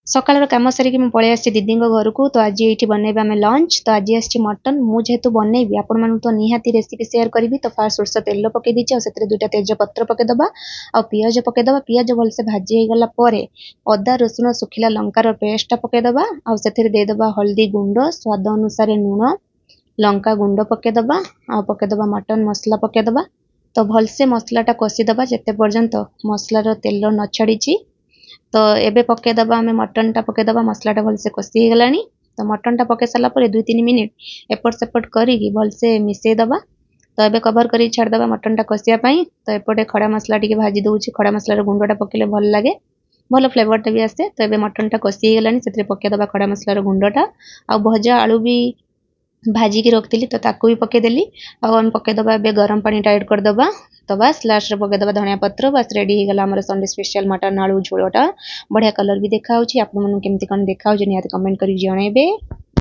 सकाळ कम सारिकी मुझे पलि आसी दीदी घर को। तो आज ये बनइबा आम लंच। तो आज आसी मटन मुझे बनइबी आपण मानू तो निहाती रेसिपी शेयर करी। तो फास्ट सोर्स तेल पकई दीची से दुटा तेजपत्र पकईदबा आ पिज पकईदबा। पिज भलसे भाजी होगला अदा रसुण सुखिला लंकार पेस्ट पकईदबा आउ देदबा हल्दी गुंड स्वाद अनुसार लुण लंका गुंड पकईदबा आ पकईदबा मटन मसला पकईदबा। तो भलसे मसलाटा कषिदबा जिते पर्यंत मसलार तेल न छाड़ी। तो एबे पकईदबा आम मटनटा पकईदबा मसलाटा भलसे कषि होगला। तो मटनटा पकई सारा 2-3 मिनिट एपट सेपट करी भलसे मिसईदबा। तो एबे कवर करी छाड़दबा मटनटा कषियापाई। तो एपटे खड़ा मसला टी भाजी दूची खड़ा मसलार गुंडटा पकईले भल लगे भल फ्लेवरटा भी आसे। तो एबे मटनटा कषि होगला से पकईदबा खड़ा मसलार गुंडटा आ भजा आलू भी भाजिकी रखी। तो ताकू भी पकईदेली आम पकईदबा ए गरम पानी टाइट करदबा। तो बस लास्ट रे पकईदबा धनिया पत्र बस रेडी होगला आमर संडे स्पेशल मटन आलू झोलटा। बढ़िया कलर भी देखा आपण केमती कौन देखा निहाती कमेंट करी जणेबे।